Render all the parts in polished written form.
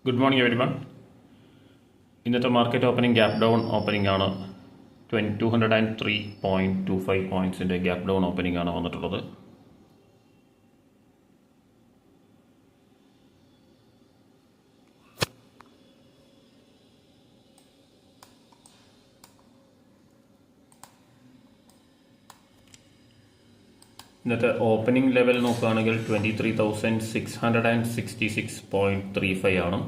Good morning everyone. ഇന്നത്തെ market opening gap down opening ആണ്. 203.25 പോയിന്റ്സിൻ്റെ gap down opening ആണ് വന്നിട്ടുള്ളത്. ഇന്നത്തെ ഓപ്പണിംഗ് ലെവൽ നോക്കുകയാണെങ്കിൽ 23,666.35 ആണ്.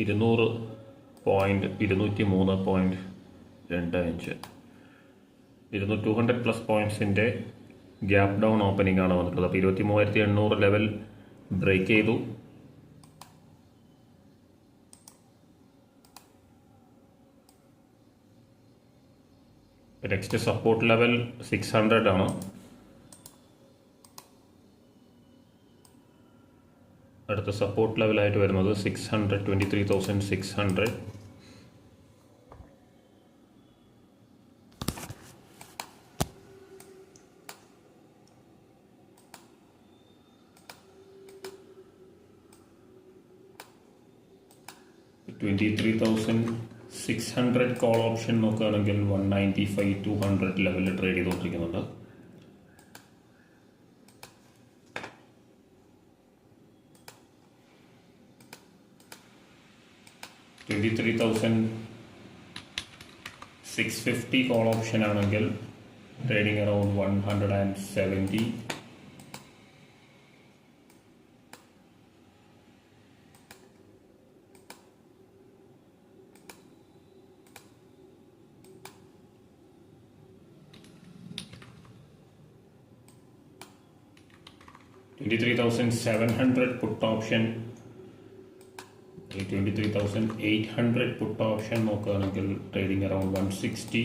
200.203.25 200 പ്ലസ് പോയിന്റ്സിൻ്റെ ഗ്യാപ് ഡൗൺ ഓപ്പണിംഗ് ആണ് വന്നിട്ടുള്ളത്. അപ്പോൾ 23,800 ലെവൽ ബ്രേക്ക് ചെയ്തു. നെക്സ്റ്റ് സപ്പോർട്ട് ലെവൽ 600 ആണ്. അടുത്ത സപ്പോർട്ട് ലെവലായിട്ട് വരുന്നത് 600, 23,600. $23,600 കോൾ ഓപ്ഷൻ നോക്കുകയാണെങ്കിൽ 195-200 ലെവലിൽ ട്രേഡ് ചെയ്തുകൊണ്ടിരിക്കുന്നുണ്ട്. $23,650 കോൾ ഓപ്ഷൻ ആണെങ്കിൽ trading around 170. $23,700 put option, 23,800 put option നോക്കുകയാണെങ്കിൽ trading around 160.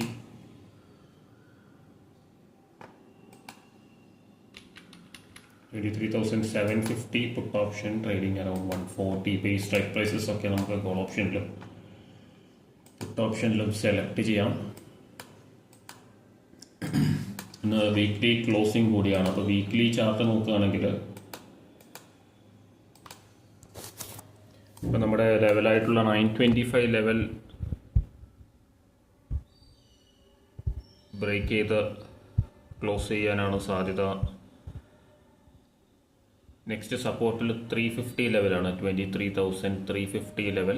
$23,750 put option trading around 140. ഇപ്പോൾ ഈ സ്ട്രൈക്ക് പ്രൈസസ് ഒക്കെ നമുക്ക് കോൾ ഓപ്ഷനിലും പുട്ട് ഓപ്ഷനിലും സെലക്ട് ചെയ്യാം. ഇന്ന് വീക്ക്ലി ക്ലോസിംഗ് കൂടിയാണ്. അപ്പോൾ വീക്ക്ലി ചാർട്ട് നോക്കുകയാണെങ്കിൽ ഇപ്പോൾ നമ്മുടെ ലെവലായിട്ടുള്ള 925 ലെവൽ ബ്രേക്ക് ചെയ്ത് ക്ലോസ് ചെയ്യാനാണ് സാധ്യത. നെക്സ്റ്റ് സപ്പോർട്ടിൽ 350 ലെവലാണ്. 23,350 ലെവൽ.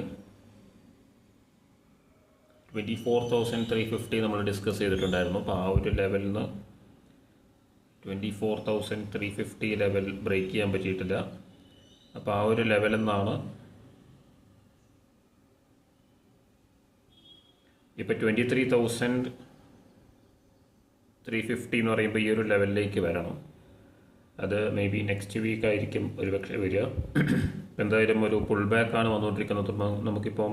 24,350 നമ്മൾ ഡിസ്കസ് ചെയ്തിട്ടുണ്ടായിരുന്നു. അപ്പോൾ ആ ഒരു ലെവലിൽ നിന്ന് 24,350 ലെവൽ ബ്രേക്ക് ചെയ്യാൻ പറ്റിയിട്ടില്ല. അപ്പോൾ ആ ഒരു ലെവലിൽ നിന്നാണ് ഇപ്പോൾ 23,350 എന്ന് പറയുമ്പോൾ ഈ ഒരു ലെവലിലേക്ക് വരണം. അത് മേ ബി നെക്സ്റ്റ് വീക്ക് ആയിരിക്കും ഒരുപക്ഷെ വരിക. എന്തായാലും ഒരു പുൾ ബാക്കാണ് വന്നുകൊണ്ടിരിക്കുന്നത്. നമുക്കിപ്പം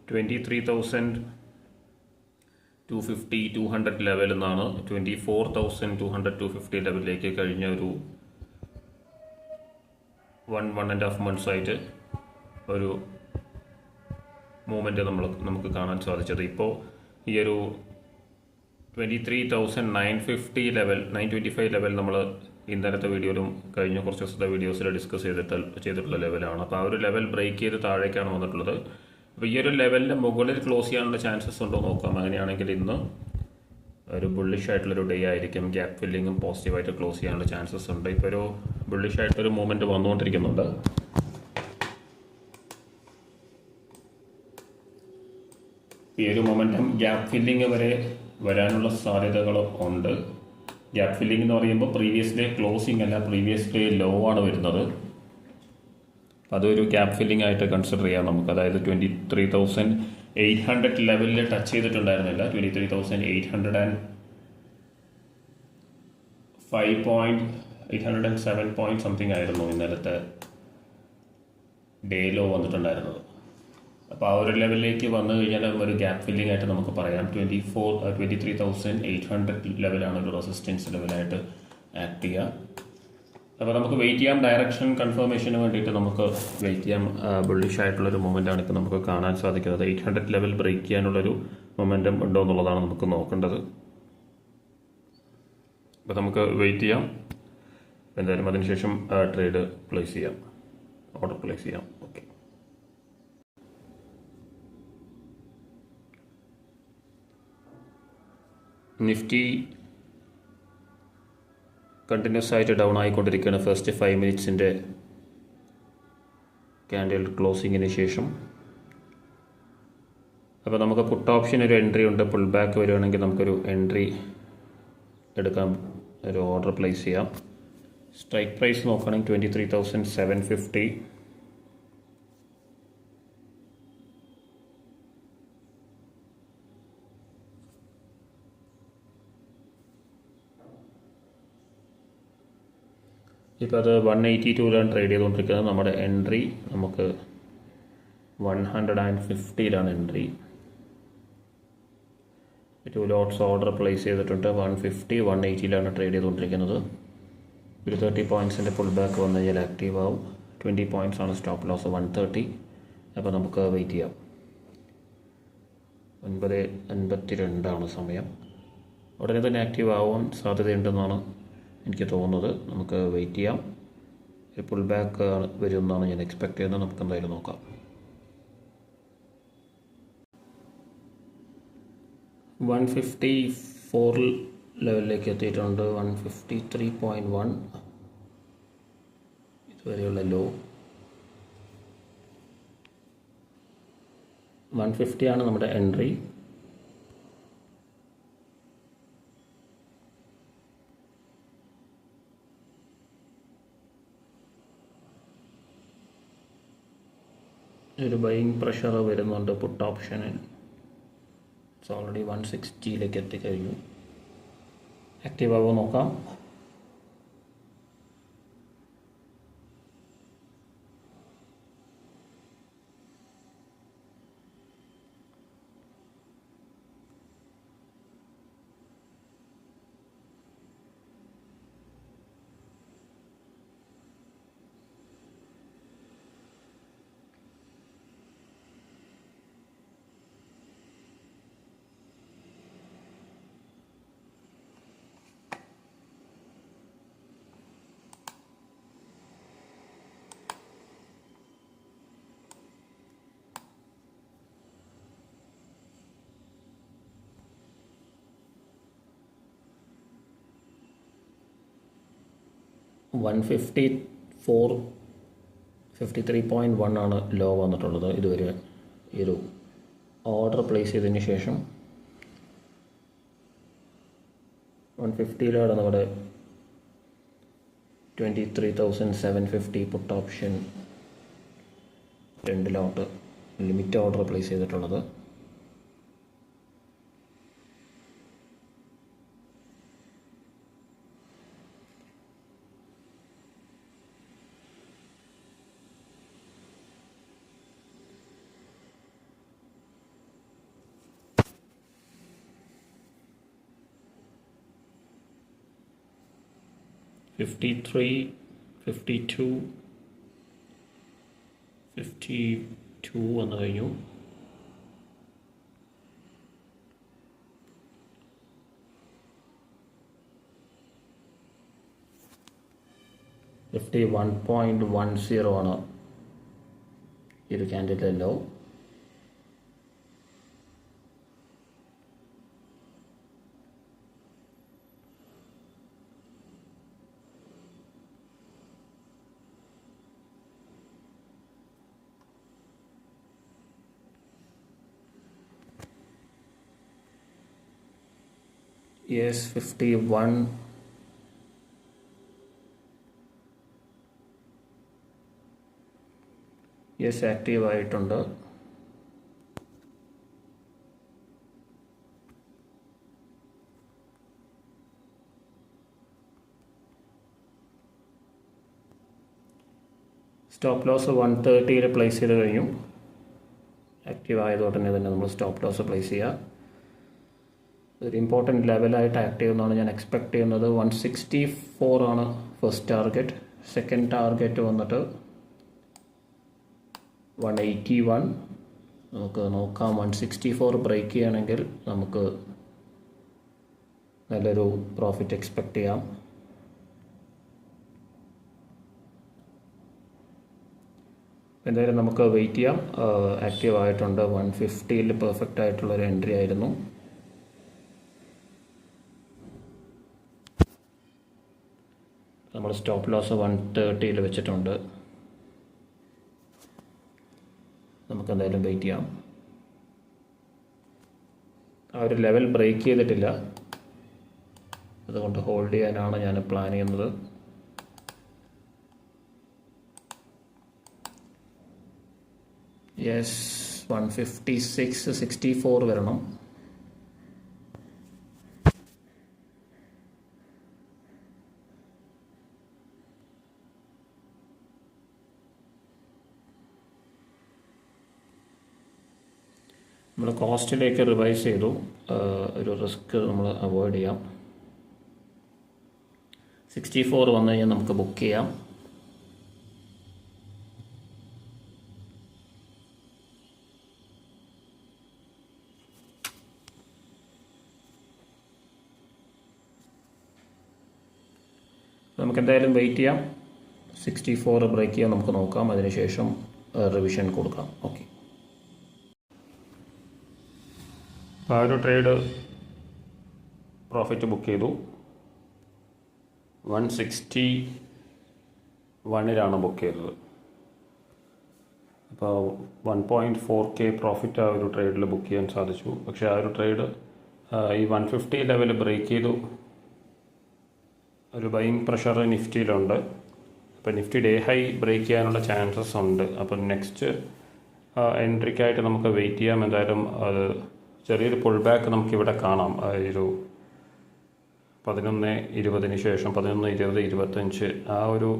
23,250-200 ലെവലിൽ നിന്നാണ് 24,200-250 ലെവലിലേക്ക് കഴിഞ്ഞ ഒരു 1.5 months ആയിട്ട് ഒരു മൂവ്മെൻറ്റ് നമുക്ക് കാണാൻ സാധിച്ചത്. ഇപ്പോൾ ഈ ഒരു 23,950 ലെവൽ, 925 ലെവൽ നമ്മൾ ഇന്നലത്തെ വീഡിയോയിലും കഴിഞ്ഞ കുറച്ച് ദിവസത്തെ വീഡിയോസിൽ ഡിസ്കസ് ചെയ്തിട്ടുള്ള ലെവലാണ്. അപ്പോൾ ആ ഒരു ലെവൽ ബ്രേക്ക് ചെയ്ത് താഴേക്കാണ് വന്നിട്ടുള്ളത്. അപ്പോൾ ഈ ഒരു ലെവലിൻ്റെ മുകളിൽ ക്ലോസ് ചെയ്യാനുള്ള ചാൻസസ് ഉണ്ടോ നോക്കാം. അങ്ങനെയാണെങ്കിൽ ഇന്ന് ഒരു ബുള്ളിഷ് ആയിട്ടുള്ളൊരു ഡേ ആയിരിക്കും. ഗ്യാപ്പ് ഫില്ലിങ്ങും പോസിറ്റീവായിട്ട് ക്ലോസ് ചെയ്യാനുള്ള ചാൻസസ് ഉണ്ട്. ഇപ്പോൾ ഒരു ബുള്ളിഷ് ആയിട്ടൊരു മൂവ്മെൻറ്റ് വന്നുകൊണ്ടിരിക്കുന്നുണ്ട്. ഈ ഒരു മൊമെൻറ്റം ഗ്യാപ്പ് ഫില്ലിങ് വരെ വരാനുള്ള സാധ്യതകൾ ഉണ്ട്. ഗ്യാപ്പ് ഫില്ലിംഗ് എന്ന് പറയുമ്പോൾ പ്രീവിയസ് ഡേ ക്ലോസിംഗ് അല്ല, പ്രീവിയസ് ഡേ ലോ ആണ് വരുന്നത്. അതൊരു ഗ്യാപ്പ് ഫില്ലിംഗ് ആയിട്ട് കൺസിഡർ ചെയ്യാം നമുക്ക്. അതായത് 23,800 ലെവലിൽ ടച്ച് ചെയ്തിട്ടുണ്ടായിരുന്നില്ല. 23,805.807 പോയിന്റ് സംതിങ് ആയിരുന്നു ഇന്നലത്തെ ഡേ ലോ വന്നിട്ടുണ്ടായിരുന്നത്. അപ്പോൾ ആ ഒരു ലെവലിലേക്ക് വന്നു കഴിഞ്ഞാൽ ഒരു ഗ്യാപ്പ് ഫില്ലിംഗ് ആയിട്ട് നമുക്ക് പറയാം. 23,800 ലെവലാണ് ഒരു റെസിസ്റ്റൻസ് ലെവലായിട്ട് ആക്ട് ചെയ്യുക. അപ്പോൾ നമുക്ക് വെയിറ്റ് ചെയ്യാം. ഡയറക്ഷൻ കൺഫർമേഷന് വേണ്ടിയിട്ട് നമുക്ക് വെയിറ്റ് ചെയ്യാം. ബുള്ളിഷ് ആയിട്ടുള്ളൊരു മൊമെൻ്റാണ് ഇപ്പോൾ നമുക്ക് കാണാൻ സാധിക്കുന്നത്. 800 ലെവൽ ബ്രേക്ക് ചെയ്യാനുള്ളൊരു മൊമെൻറ്റം ഉണ്ടോ എന്നുള്ളതാണ് നമുക്ക് നോക്കേണ്ടത്. അപ്പോൾ നമുക്ക് വെയിറ്റ് ചെയ്യാം. എന്തായാലും അതിനുശേഷം ട്രേഡ് പ്ലേസ് ചെയ്യാം. ഓർഡർ പ്ലേസ് ചെയ്യാം. ഓക്കെ, നിഫ്റ്റി കണ്ടിന്യൂസ് ആയിട്ട് ഡൗൺ ആയിക്കൊണ്ടിരിക്കുകയാണ്. ഫസ്റ്റ് 5 മിനിറ്റ്സിൻ്റെ ക്യാൻഡിൽ ക്ലോസിങ്ങിന് ശേഷം. അപ്പോൾ നമുക്ക് പുട്ട് ഓപ്ഷൻ ഒരു എൻട്രി ഉണ്ട്. പുൾ ബാക്ക് വരുവാണെങ്കിൽ നമുക്കൊരു എൻട്രി എടുക്കാം, ഒരു ഓർഡർ പ്ലേസ് ചെയ്യാം. സ്ട്രൈക്ക് പ്രൈസ് നോക്കുകയാണെങ്കിൽ 23,750. ഇപ്പോൾ അത് 182 ട്രേഡ് ചെയ്തുകൊണ്ടിരിക്കുന്നത്. നമ്മുടെ എൻട്രി നമുക്ക് 150 എൻട്രി. 2 ലോട്ട്സ് ഓർഡർ പ്ലേസ് ചെയ്തിട്ടുണ്ട്. 150, 180 ട്രേഡ് ചെയ്തുകൊണ്ടിരിക്കുന്നത്. ഒരു 30 പോയിൻറ്റ്സിൻ്റെ പുൾ ബാക്ക് വന്നു കഴിഞ്ഞാൽ ആക്റ്റീവ് ആവും. 20 പോയിൻറ്റ്സ് ആണ് സ്റ്റോപ്പ് ലോസ്, 130. അപ്പോൾ നമുക്ക് വെയിറ്റ് ചെയ്യാം. 9:52 സമയം. ഉടനെ തന്നെ ആക്റ്റീവ് ആവാൻ സാധ്യതയുണ്ടെന്നാണ് എനിക്ക് തോന്നുന്നത്. നമുക്ക് വെയിറ്റ് ചെയ്യാം. ഒരു പുൾ ബാക്ക് വരുമെന്നാണ് ഞാൻ എക്സ്പെക്ട് ചെയ്യുന്നത്. നമുക്ക് എന്തായാലും നോക്കാം. 154 ലെവലിലേക്ക് എത്തിയിട്ടുണ്ട്. 153.1 ഇതുവരെയുള്ള ലോ. 150 ആണ് നമ്മുടെ എൻട്രി. ഒരു ബൈയിങ് പ്രഷർ വരുന്നുണ്ട് പുട്ട് ഓപ്ഷനിൽ. ഓൾറെഡി 160 എത്തിക്കഴിഞ്ഞു. ആക്റ്റീവ് ആവുമോ നോക്കാം. $154, 53.1 ആണ് ലോ വന്നിട്ടുള്ളത്. ഇതുവരെ ഈ ഒരു ഓർഡർ പ്ലേസ് ചെയ്തതിന് ശേഷം 150 നമ്മുടെ 23,750 പുട്ട് ഓപ്ഷൻ 2 ലോട്ട് ലിമിറ്റ് ഓർഡർ പ്ലേസ് ചെയ്തിട്ടുള്ളത്. $53, $52, $52 വന്നു കഴിഞ്ഞു. $51.10 ആണ് ഈ ഒരു ക്യാൻഡിലെ ലോ. Yes, 51. യെസ്, ആക്റ്റീവ് ആയിട്ടുണ്ട്. സ്റ്റോപ്പ് ലോസ് 130 പ്ലേസ് ചെയ്ത് കഴിഞ്ഞു. ആക്റ്റീവ് ആയതോടനെ തന്നെ നമ്മൾ സ്റ്റോപ്പ് ലോസ് പ്ലേസ് ചെയ്യുക. ഒരു ഇമ്പോർട്ടൻറ്റ് ലെവലായിട്ട് ആക്ട് ചെയ്യുമെന്നാണ് ഞാൻ എക്സ്പെക്ട് ചെയ്യുന്നത്. 164 ആണ് ഫസ്റ്റ് ടാർഗറ്റ്. സെക്കൻഡ് ടാർഗറ്റ് വന്നിട്ട് 181. നമുക്ക് നോക്കാം. 164 ബ്രേക്ക് ചെയ്യുകയാണെങ്കിൽ നമുക്ക് നല്ലൊരു പ്രോഫിറ്റ് എക്സ്പെക്റ്റ് ചെയ്യാം. എന്തായാലും നമുക്ക് വെയിറ്റ് ചെയ്യാം. ആക്റ്റീവ് ആയിട്ടുണ്ട്. 150 പെർഫെക്റ്റ് ആയിട്ടുള്ളൊരു എൻട്രി ആയിരുന്നു. നമ്മൾ സ്റ്റോപ്പ് ലോസ് 130 വെച്ചിട്ടുണ്ട്. നമുക്ക് എന്തായാലും വെയിറ്റ് ചെയ്യാം. ആ ഒരു ലെവൽ ബ്രേക്ക് ചെയ്തിട്ടില്ല, അതുകൊണ്ട് ഹോൾഡ് ചെയ്യാനാണ് ഞാൻ പ്ലാൻ ചെയ്യുന്നത്. യെസ്, 156.64 വരണം. നമ്മൾ കോസ്റ്റിലേക്ക് റിവൈസ് ചെയ്തു. ഒരു റിസ്ക് നമ്മൾ അവോയ്ഡ് ചെയ്യാം. 64 വന്നു കഴിഞ്ഞാൽ നമുക്ക് ബുക്ക് ചെയ്യാം. നമുക്ക് എന്തായാലും വെയിറ്റ് ചെയ്യാം. 64 ബ്രേക്ക് ചെയ്യാൻ നമുക്ക് നോക്കാം. അതിനുശേഷം റിവിഷൻ കൊടുക്കാം. ഓക്കെ, ആ ഒരു ട്രേഡ് പ്രോഫിറ്റ് ബുക്ക് ചെയ്തു. 161 ബുക്ക് ചെയ്തത്. അപ്പോൾ 1.4K പ്രോഫിറ്റ് ആ ഒരു ട്രേഡിൽ ബുക്ക് ചെയ്യാൻ സാധിച്ചു. പക്ഷേ ആ ഒരു ട്രേഡ് ഈ 150 ലെവൽ ബ്രേക്ക് ചെയ്തു. ഒരു ബൈയിങ് പ്രഷർ നിഫ്റ്റിയിലുണ്ട്. അപ്പോൾ നിഫ്റ്റി ഡേ ഹൈ ബ്രേക്ക് ചെയ്യാനുള്ള ചാൻസസ് ഉണ്ട്. അപ്പം നെക്സ്റ്റ് എൻട്രിക്കായിട്ട് നമുക്ക് വെയിറ്റ് ചെയ്യാം. എന്തായാലും അത് ചെറിയൊരു പുൾ ബാക്ക് നമുക്കിവിടെ കാണാം. ഒരു 11:20 ശേഷം 11:20, 25 ആ ഒരു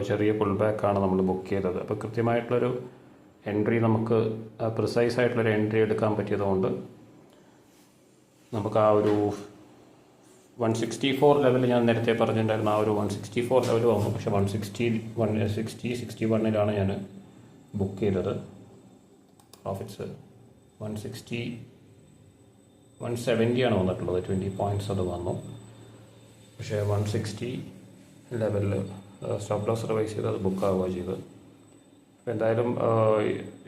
ചെറിയ പുൾ ബാക്കാണ് നമ്മൾ ബുക്ക് ചെയ്തത്. അപ്പോൾ കൃത്യമായിട്ടുള്ളൊരു എൻട്രി നമുക്ക് പ്രിസൈസ് ആയിട്ടുള്ളൊരു എൻട്രി എടുക്കാൻ പറ്റിയതുകൊണ്ട് നമുക്ക് ആ ഒരു 164 ലെവൽ ഞാൻ നേരത്തെ പറഞ്ഞിട്ടുണ്ടായിരുന്നു. ആ ഒരു 164 ലെവൽ വന്നു. പക്ഷേ 161 ഞാൻ ബുക്ക് ചെയ്തത്. പ്രോഫിറ്റ്സ് 170 വന്നിട്ടുള്ളത്. 20 പോയിൻറ്റ്സ് അത് വന്നു. പക്ഷേ 160 ലെവലിൽ സ്റ്റോപ്പ് ലോസ് റിവൈസ് ചെയ്ത് അത് ബുക്ക് ആവുക ചെയ്ത്. അപ്പോൾ എന്തായാലും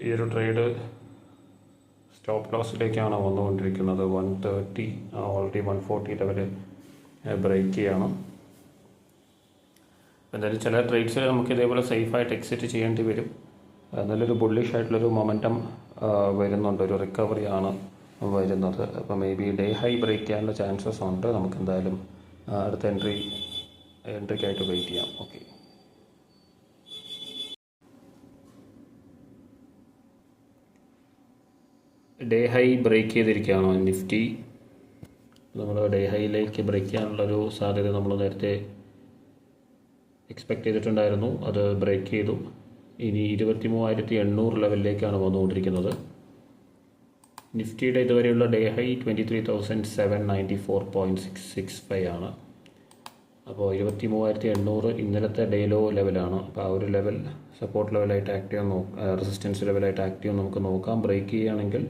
ഈ ഒരു ട്രേഡ് സ്റ്റോപ്പ് ലോസിലേക്കാണ് വന്നുകൊണ്ടിരിക്കുന്നത്. 130 ഓൾറെഡി 140 ലെവൽ ബ്രേക്ക് ചെയ്യണം. എന്തായാലും ചില ട്രേഡ്സിൽ നമുക്ക് ഇതേപോലെ സേഫായിട്ട് എക്സിറ്റ് ചെയ്യേണ്ടി വരും. നല്ലൊരു ബുള്ളിഷ് ആയിട്ടുള്ളൊരു മൊമെൻറ്റം വരുന്നുണ്ട്. ഒരു റിക്കവറിയാണ് വരുന്നത്. അപ്പോൾ maybe day high break ചെയ്യാനുള്ള ചാൻസസ് ഉണ്ട്. നമുക്ക് എന്തായാലും അടുത്ത എൻട്രിക്കായിട്ട് വെയിറ്റ് ചെയ്യാം. ഓക്കെ, ഡേ ഹൈ ബ്രേക്ക് ചെയ്തിരിക്കുകയാണോ നിഫ്റ്റി? നമ്മൾ ഡേ ഹൈയിലേക്ക് ബ്രേക്ക് ചെയ്യാനുള്ളൊരു സാധ്യത നമ്മൾ നേരത്തെ എക്സ്പെക്റ്റ് ചെയ്തിട്ടുണ്ടായിരുന്നു. അത് ബ്രേക്ക് ചെയ്തു. ഇനി 23,800 ലെവലിലേക്കാണ് വന്നുകൊണ്ടിരിക്കുന്നത്. നിഫ്റ്റിയുടെ ഇതുവരെയുള്ള ഡേ ഹൈ 23,794.665 ആണ്. അപ്പോൾ 23,800 ഇന്നലത്തെ ഡേ ലോ ലെവലാണ്. അപ്പോൾ ആ ഒരു ലെവൽ സപ്പോർട്ട് ലെവലായിട്ട് ആക്ട് ചെയ്യാൻ റെസിസ്റ്റൻസ് ലെവലായിട്ട് ആക്ട് ചെയ്യാൻ നമുക്ക് നോക്കാം. ബ്രേക്ക് ചെയ്യുകയാണെങ്കിൽ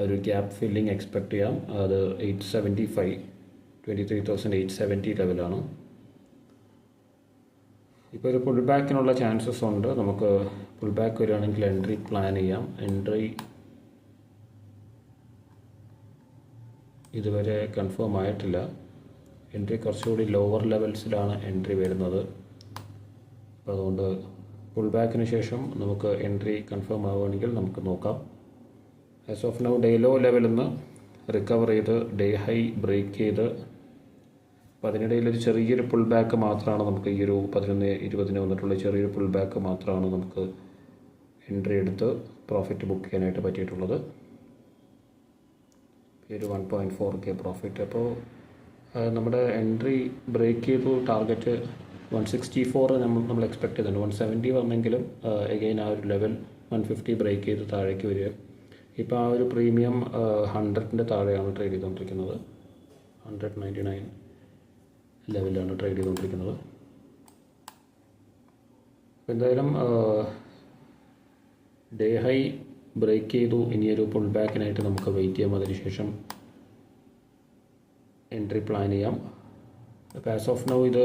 ഒരു ഗ്യാപ്പ് ഫില്ലിംഗ് എക്സ്പെക്ട് ചെയ്യാം. അത് 23,870 ലെവലാണ്. ഇപ്പോൾ ഒരു പുൾ ബാക്കിനുള്ള ചാൻസസ് ഉണ്ട്. നമുക്ക് പുൾ ബാക്ക് വരികയാണെങ്കിൽ എൻട്രി പ്ലാൻ ചെയ്യാം. എൻട്രി ഇതുവരെ കൺഫേം ആയിട്ടില്ല. എൻട്രി കുറച്ചുകൂടി ലോവർ ലെവൽസിലാണ് എൻട്രി വരുന്നത്. അപ്പോൾ അതുകൊണ്ട് പുൾ ബാക്കിന് ശേഷം നമുക്ക് എൻട്രി കൺഫേം ആവുകയാണെങ്കിൽ നമുക്ക് നോക്കാം. As of now day low ലെവലിൽ നിന്ന് റിക്കവർ ചെയ്ത് ഡേ ഹൈ ബ്രേക്ക് ചെയ്ത് അപ്പോൾ അതിനിടയിലൊരു ചെറിയൊരു പുൾ ബാക്ക് മാത്രമാണ് നമുക്ക് ഈ ഒരു 11:20 വന്നിട്ടുള്ള ചെറിയൊരു പുൾ ബാക്ക് മാത്രമാണ് നമുക്ക് എൻട്രി എടുത്ത് പ്രോഫിറ്റ് ബുക്ക് ചെയ്യാനായിട്ട് പറ്റിയിട്ടുള്ളത്. ഈ ഒരു 1.4K പ്രോഫിറ്റ്. അപ്പോൾ നമ്മുടെ എൻട്രി ബ്രേക്ക് ചെയ്തു. ടാർഗറ്റ് 164 നമ്മൾ എക്സ്പെക്ട് ചെയ്തിട്ടുണ്ട്. 170 വന്നെങ്കിലും എഗെയിൻ ആ ഒരു ലെവൽ 150 ബ്രേക്ക് ചെയ്ത് താഴേക്ക് വരിക. ഇപ്പോൾ ആ ഒരു പ്രീമിയം 100ൻ്റെ താഴെയാണ് ട്രേഡ് ചെയ്തുകൊണ്ടിരിക്കുന്നത്. 199 ലെവലിലാണ് ട്രേഡ് ചെയ്തുകൊണ്ടിരിക്കുന്നത്. എന്തായാലും ഡേ ഹൈ ബ്രേക്ക് ചെയ്തു. ഇനിയൊരു പുൾ ബാക്കിനായിട്ട് നമുക്ക് വെയിറ്റ് ചെയ്യാം. അതിനുശേഷം എൻട്രി പ്ലാൻ ചെയ്യാം. അപ്പോൾ ആസ് ഓഫ് നൗ ഇത്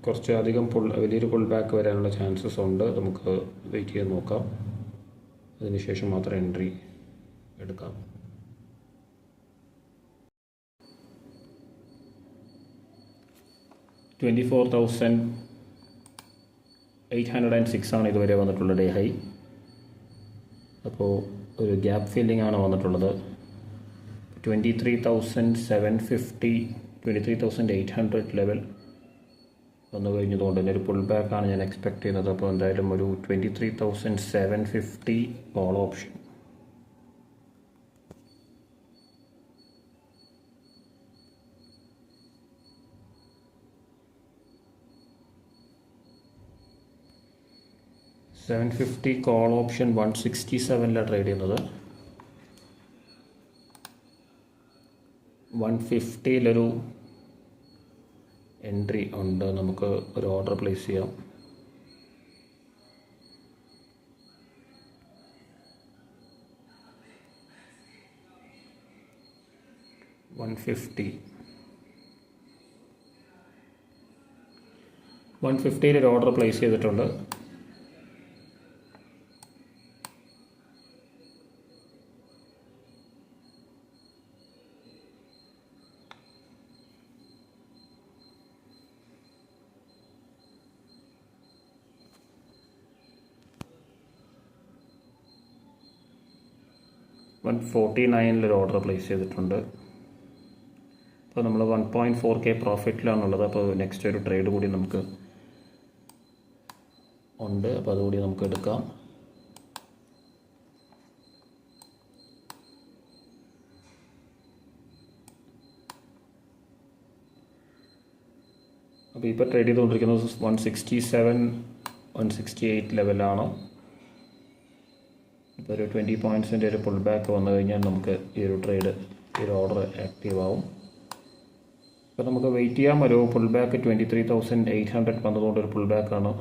കുറച്ച് അധികം വലിയൊരു പുൾ ബാക്ക് വരാനുള്ള ചാൻസസ് ഉണ്ട്. നമുക്ക് വെയിറ്റ് ചെയ്ത് നോക്കാം. അതിനുശേഷം മാത്രം എൻട്രി എടുക്കാം. $24,806 ആണ് ഇതുവരെ വന്നിട്ടുള്ള ഡേ ഹൈ. അപ്പോൾ ഒരു ഗ്യാപ്പ് ഫില്ലിംഗ് ആണ് വന്നിട്ടുള്ളത്. 23,750 23,800 ലെവൽ വന്നു കഴിഞ്ഞതുകൊണ്ട് തന്നെ ഒരു പുൾ ബാക്കാണ് ഞാൻ എക്സ്പെക്ട് ചെയ്യുന്നത്. അപ്പോൾ എന്തായാലും ഒരു 23,750 call option. $750 call option 167 trade ചെയ്യുന്നത്. 150 എൻട്രി ഉണ്ട്. നമുക്ക് ഒരു ഓർഡർ പ്ലേസ് ചെയ്യാം. $150 ഒരു ഓർഡർ പ്ലേസ് ചെയ്തിട്ടുണ്ട്. $149 ഒരു ഓർഡർ പ്ലേസ് ചെയ്തിട്ടുണ്ട്. അപ്പോൾ നമ്മൾ 1.4K പ്രോഫിറ്റിലാണുള്ളത്. അപ്പോൾ നെക്സ്റ്റ് ഒരു ട്രേഡ് കൂടി നമുക്ക് ഉണ്ട്. അപ്പോൾ അതുകൂടി നമുക്ക് എടുക്കാം. അപ്പോൾ ഇപ്പോൾ ട്രേഡ് ചെയ്തുകൊണ്ടിരിക്കുന്നത് 167-168 ലെവലാണ്. ഇപ്പോൾ ഒരു 20 പോയിൻറ്റ്സിൻ്റെ ഒരു പുൾ ബാക്ക് വന്നു കഴിഞ്ഞാൽ നമുക്ക് ഈ ഒരു ട്രേഡ്, ഈ ഒരു ഓർഡർ ആക്റ്റീവ് ആവും. അപ്പോൾ നമുക്ക് വെയിറ്റ് ചെയ്യാം. ഒരു പുൾ ബാക്ക് 23,800 വന്നതുകൊണ്ട് ഒരു പുൾ ബാക്കാണ്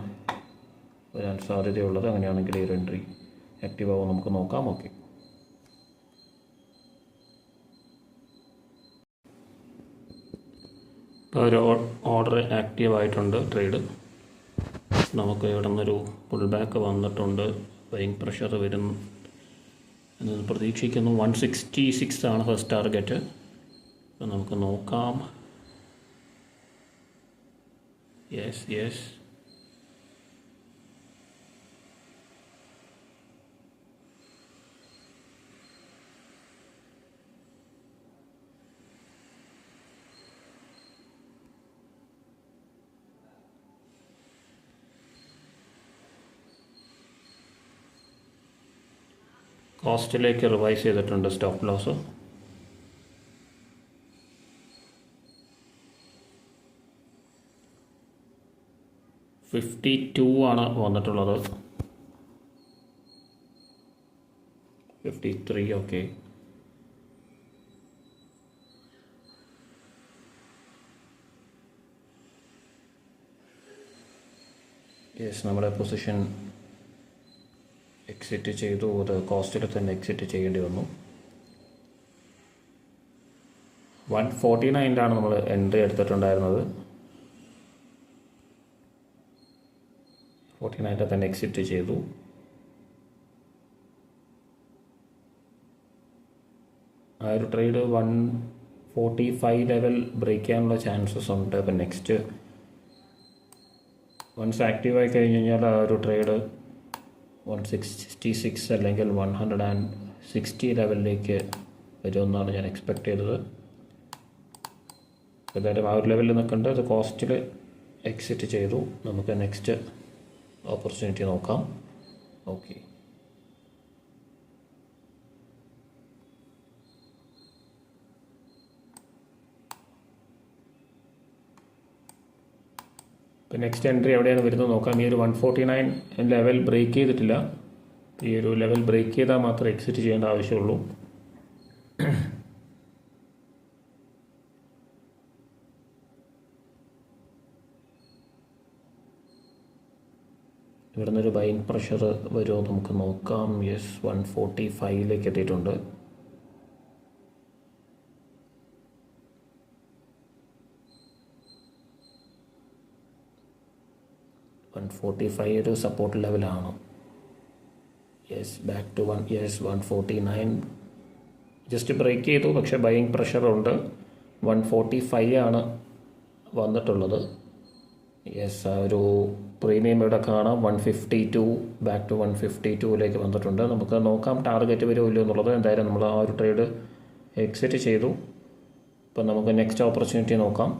വരാൻ സാധ്യതയുള്ളത്. അങ്ങനെയാണെങ്കിൽ ഈ ഒരു എൻട്രി ആക്റ്റീവ് ആവും. നമുക്ക് നോക്കാം. ഓക്കെ, ഇപ്പോൾ ഒരു ഓർഡർ ആക്റ്റീവ് ആയിട്ടുണ്ട്. ട്രേഡ് നമുക്ക് ഇവിടെ നിന്നൊരു പുൾ ബാക്ക് വന്നിട്ടുണ്ട്. ബൈയിങ് പ്രഷർ വരും എന്ന് പ്രതീക്ഷിക്കുന്നു. 166 ആണ് ഫസ്റ്റ് ടാർഗറ്റ്. അപ്പോൾ നമുക്ക് നോക്കാം. യെസ് കോസ്റ്റിലേക്ക് റിവൈസ് ചെയ്തിട്ടുണ്ട് സ്റ്റോപ്പ് ലോസ്. $52 ആണ് വന്നിട്ടുള്ളത്. 53. ഓക്കെ, യെസ്, നമ്മുടെ പൊസിഷൻ എക്സിറ്റ് ചെയ്തു. അത് കോസ്റ്റിൽ തന്നെ എക്സിറ്റ് ചെയ്യേണ്ടി വന്നു. 149 നമ്മൾ എൻട്രി എടുത്തിട്ടുണ്ടായിരുന്നത്. 49 തന്നെ എക്സിറ്റ് ചെയ്തു. ആ ഒരു ട്രേഡ് 145 ലെവൽ ബ്രേക്ക് ചെയ്യാനുള്ള ചാൻസസ് ഉണ്ട്. അപ്പം നെക്സ്റ്റ് വൺസ് ആക്റ്റീവായി കഴിഞ്ഞ് കഴിഞ്ഞാൽ ആ ഒരു ട്രേഡ് 166 അല്ലെങ്കിൽ 160 ലെവലിലേക്ക് വരുമെന്നാണ് ഞാൻ എക്സ്പെക്റ്റ് ചെയ്തത്. എന്തായാലും ആ ഒരു ലെവലിൽ നിൽക്കേണ്ടത് അത് കോസ്റ്റിൽ എക്സിറ്റ് ചെയ്തു. നമുക്ക് നെക്സ്റ്റ് ഓപ്പർച്യൂണിറ്റി നോക്കാം. ഓക്കെ, ഇപ്പോൾ നെക്സ്റ്റ് എൻട്രി എവിടെയാണ് വരുന്നത് നോക്കാം. ഈ ഒരു 149 ലെവൽ ബ്രേക്ക് ചെയ്തിട്ടില്ല. ഈ ഒരു ലെവൽ ബ്രേക്ക് ചെയ്താൽ മാത്രമേ എക്സിറ്റ് ചെയ്യേണ്ട ആവശ്യമുള്ളൂ. ഇവിടെ നിന്നൊരു ബൈയിങ് പ്രഷർ വരുമോ നമുക്ക് നോക്കാം. യെസ്, 145 എത്തിയിട്ടുണ്ട്. 145 ഒരു സപ്പോർട്ട് ലെവലാണ്. Yes, back to 149 just break ചെയ്തു, പക്ഷേ ബൈയിങ് പ്രഷറുണ്ട്. 145 ആണ് വന്നിട്ടുള്ളത്. യെസ്, ആ ഒരു പ്രീമിയം ഇവിടെ കാണാം 152, ബാക്ക് ടു 152ലേക്ക് വന്നിട്ടുണ്ട്. നമുക്ക് നോക്കാം ടാർഗറ്റ് വരുമല്ലോ എന്നുള്ളത്. എന്തായാലും നമ്മൾ ആ ഒരു ട്രേഡ് എക്സിറ്റ് ചെയ്തു. ഇപ്പം നമുക്ക് നെക്സ്റ്റ് ഓപ്പർച്യൂണിറ്റി നോക്കാം.